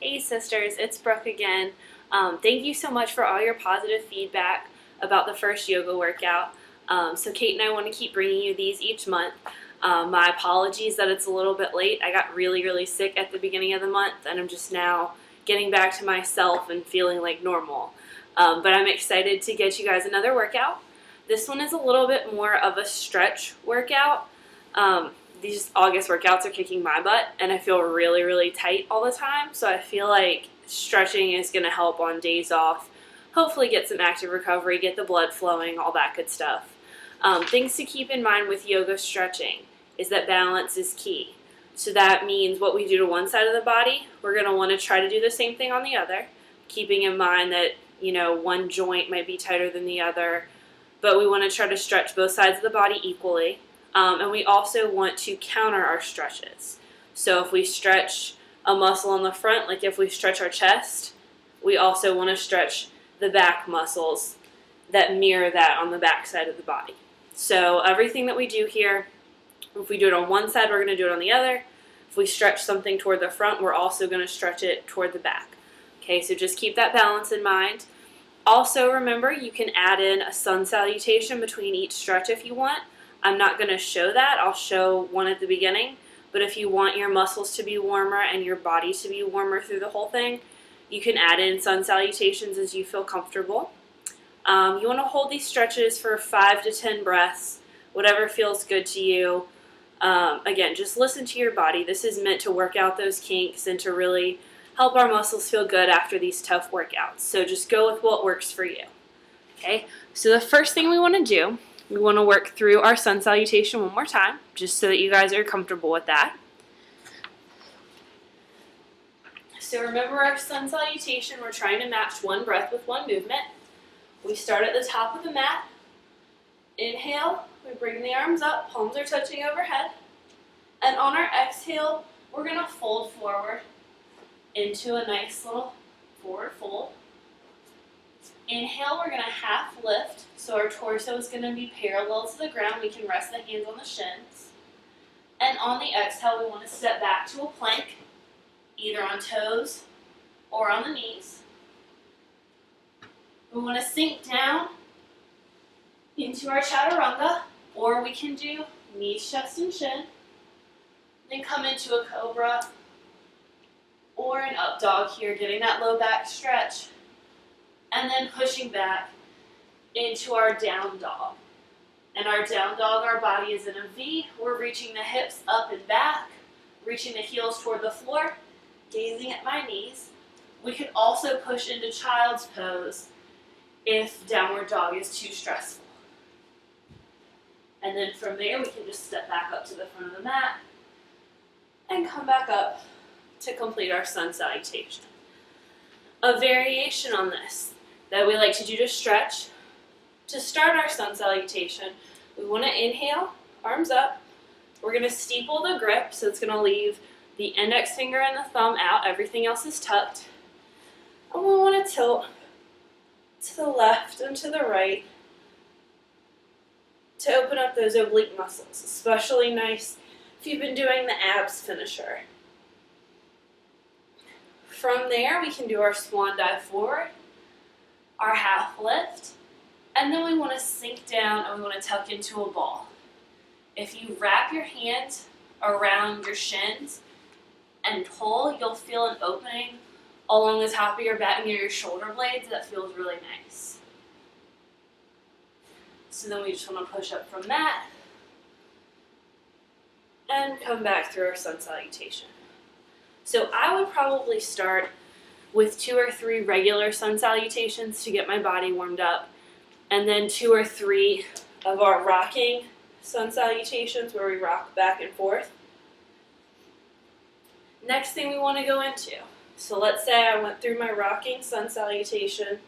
Hey sisters, it's Brooke again. Thank you so much for all your positive feedback about the first yoga workout. So Kate and I want to keep bringing you these each month. My apologies that it's a little bit late. I got really sick at the beginning of the month and I'm just now getting back to myself and feeling like normal. But I'm excited to get you guys another workout. This one is a little bit more of a stretch workout. These August workouts are kicking my butt and I feel really tight all the time, so I feel like stretching is going to help on days off, hopefully get some active recovery, get the blood flowing, all that good stuff. Things to keep in mind with yoga stretching is that balance is key. So that means what we do to one side of the body, we're going to want to try to do the same thing on the other, keeping in mind that, one joint might be tighter than the other, but we want to try to stretch both sides of the body equally. And we also want to counter our stretches. So if we stretch a muscle in the front, like if we stretch our chest, we also want to stretch the back muscles that mirror that on the back side of the body. So everything that we do here, if we do it on one side, we're going to do it on the other. If we stretch something toward the front, we're also going to stretch it toward the back. Okay, so just keep that balance in mind. Also remember, you can add in a sun salutation between each stretch if you want. I'm not going to show that. I'll show one at the beginning. But if you want your muscles to be warmer and your body to be warmer through the whole thing, you can add in sun salutations as you feel comfortable. You want to hold these stretches for 5 to 10 breaths, whatever feels good to you. Again, just listen to your body. This is meant to work out those kinks and to really help our muscles feel good after these tough workouts. So just go with what works for you. Okay, so the first thing we want to do, we want to work through our sun salutation one more time, just so that you guys are comfortable with that. So remember our sun salutation, we're trying to match one breath with one movement. We start at the top of the mat. Inhale, we bring the arms up, palms are touching overhead. And on our exhale, we're going to fold forward into a nice little forward fold. Inhale, we're going to half lift, so our torso is going to be parallel to the ground. We can rest the hands on the shins. And on the exhale, we want to step back to a plank, either on toes or on the knees. We want to sink down into our chaturanga, or we can do knees, chest, and chin. Then come into a cobra or an up dog here, getting that low back stretch. And then pushing back into our down dog. And our down dog, our body is in a V. We're reaching the hips up and back, reaching the heels toward the floor, gazing at my knees. We could also push into child's pose if downward dog is too stressful. And then from there, we can just step back up to the front of the mat and come back up to complete our sun salutation. A variation on this that we like to do to stretch. To start our sun salutation, we want to inhale, arms up. We're going to steeple the grip, so it's going to leave the index finger and the thumb out. Everything else is tucked. And we want to tilt to the left and to the right to open up those oblique muscles, especially nice if you've been doing the abs finisher. From there, we can do our swan dive forward, our half lift, and then we want to sink down and we want to tuck into a ball. If you wrap your hands around your shins and pull, you'll feel an opening along the top of your back near your shoulder blades that feels really nice. So then we just want to push up from that and come back through our sun salutation. So I would probably start with 2 or 3 regular sun salutations to get my body warmed up, and then 2 or 3 of our rocking sun salutations where we rock back and forth. Next thing we want to go into. So let's say I went through my rocking sun salutation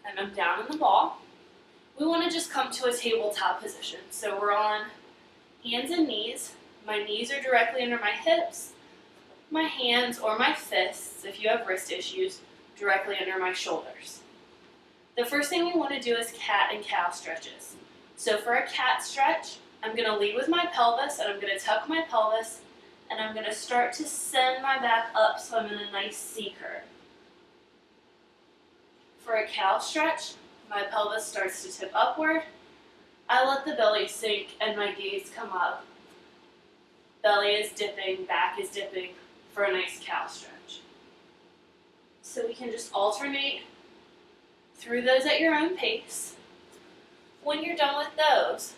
and I'm down in the ball. We want to just come to a tabletop position. So we're on hands and knees. My knees are directly under my hips. My hands or my fists, if you have wrist issues, directly under my shoulders. The first thing we want to do is cat and cow stretches. So for a cat stretch, I'm going to lead with my pelvis and I'm going to tuck my pelvis and I'm going to start to send my back up so I'm in a nice C curve. For a cow stretch, my pelvis starts to tip upward. I let the belly sink and my gaze come up. Belly is dipping, back is dipping for a nice cow stretch. So we can just alternate through those at your own pace. When you're done with those,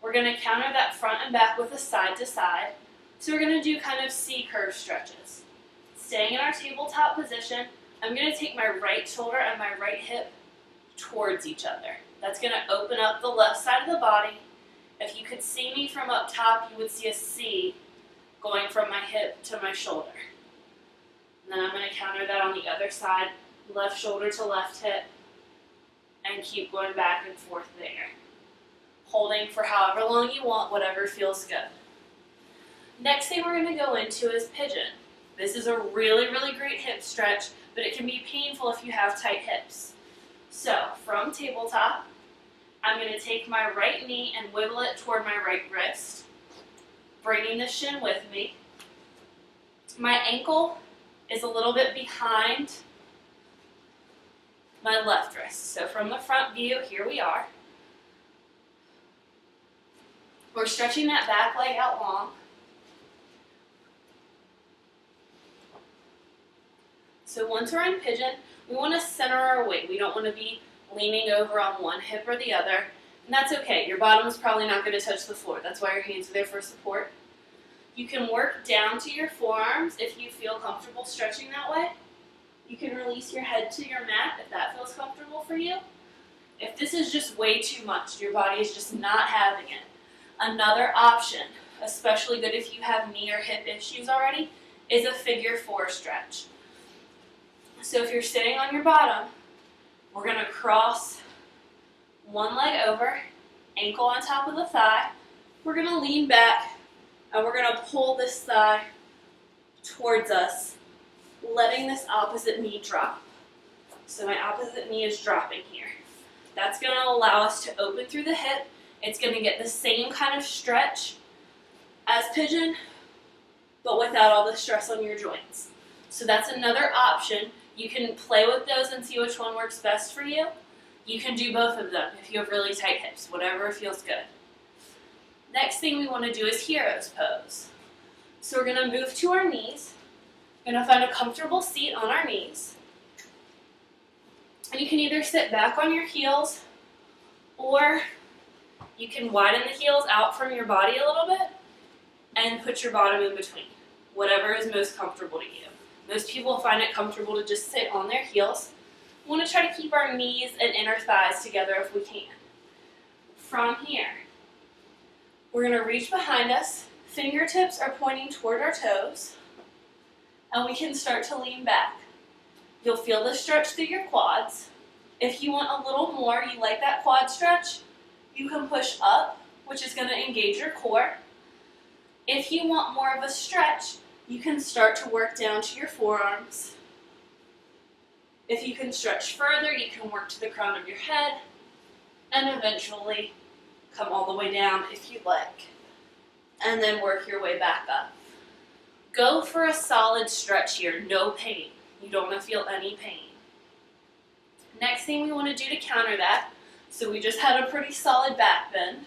we're going to counter that front and back with a side to side. So we're going to do kind of C-curve stretches. Staying in our tabletop position, I'm going to take my right shoulder and my right hip towards each other. That's going to open up the left side of the body. If you could see me from up top, you would see a C going from my hip to my shoulder. And then I'm going to counter that on the other side, left shoulder to left hip, and keep going back and forth there. Holding for however long you want, whatever feels good. Next thing we're going to go into is pigeon. This is a really, really great hip stretch, but it can be painful if you have tight hips. So, from tabletop, I'm going to take my right knee and wiggle it toward my right wrist, bringing the shin with me. My ankle is a little bit behind my left wrist. So from the front view, here we are. We're stretching that back leg out long. So once we're in pigeon, we want to center our weight. We don't want to be leaning over on one hip or the other. And that's okay. Your bottom is probably not going to touch the floor. That's why your hands are there for support. You can work down to your forearms if you feel comfortable stretching that way. You can release your head to your mat if that feels comfortable for you. If this is just way too much, your body is just not having it. Another option, especially good if you have knee or hip issues already, is a figure 4 stretch. So if you're sitting on your bottom, we're going to cross one leg over, ankle on top of the thigh. We're going to lean back and we're going to pull this thigh towards us, letting this opposite knee drop. So my opposite knee is dropping here. That's going to allow us to open through the hip. It's going to get the same kind of stretch as pigeon, but without all the stress on your joints. So that's another option. You can play with those and see which one works best for you. You can do both of them if you have really tight hips, whatever feels good. Next thing we want to do is hero's pose. So we're going to move to our knees. We're going to find a comfortable seat on our knees. And you can either sit back on your heels, or you can widen the heels out from your body a little bit and put your bottom in between. Whatever is most comfortable to you. Most people find it comfortable to just sit on their heels. We want to try to keep our knees and inner thighs together if we can. From here, we're going to reach behind us. Fingertips are pointing toward our toes. And we can start to lean back. You'll feel the stretch through your quads. If you want a little more, you like that quad stretch, you can push up, which is going to engage your core. If you want more of a stretch, you can start to work down to your forearms. If you can stretch further, you can work to the crown of your head and eventually come all the way down if you'd like. And then work your way back up. Go for a solid stretch here, no pain. You don't want to feel any pain. Next thing we want to do to counter that, so we just had a pretty solid back bend.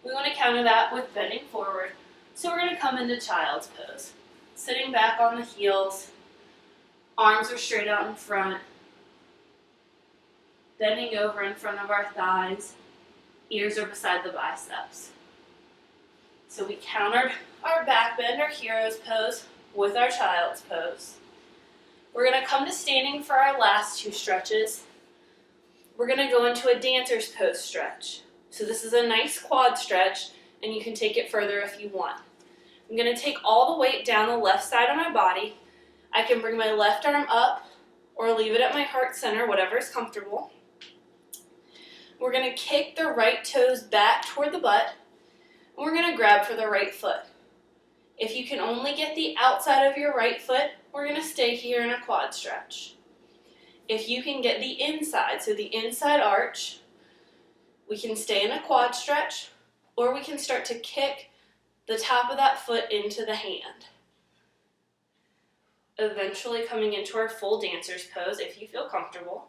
We want to counter that with bending forward. So we're going to come into child's pose. Sitting back on the heels, arms are straight out in front, bending over in front of our thighs, ears are beside the biceps. So we countered our back bend, our hero's pose, with our child's pose. We're going to come to standing for our last two stretches. We're going to go into a dancer's pose stretch. So this is a nice quad stretch, and you can take it further if you want. I'm going to take all the weight down the left side of my body. I can bring my left arm up or leave it at my heart center, whatever is comfortable. We're going to kick the right toes back toward the butt, and we're going to grab for the right foot. If you can only get the outside of your right foot, we're going to stay here in a quad stretch. If you can get the inside, so the inside arch, we can stay in a quad stretch, or we can start to kick the top of that foot into the hand. Eventually coming into our full dancer's pose if you feel comfortable.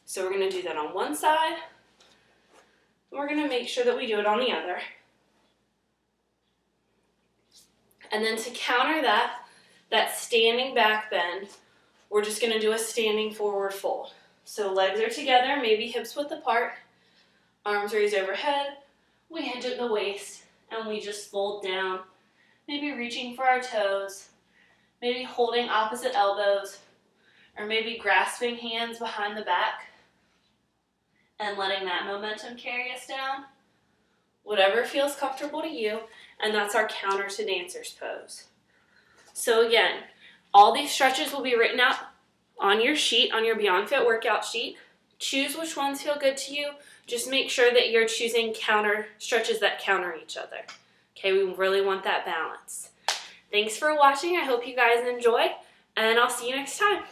So we're going to do that on one side. We're going to make sure that we do it on the other. And then to counter that standing back bend, we're just going to do a standing forward fold. So legs are together, maybe hips width apart, arms raised overhead, we hinge at the waist, and we just fold down, maybe reaching for our toes, maybe holding opposite elbows, or maybe grasping hands behind the back and letting that momentum carry us down. Whatever feels comfortable to you, and that's our counter to dancer's pose. So again, all these stretches will be written out on your sheet, on your BeyondFit workout sheet. Choose which ones feel good to you. Just make sure that you're choosing counter stretches that counter each other. Okay, we really want that balance. Thanks for watching. I hope you guys enjoy, and I'll see you next time.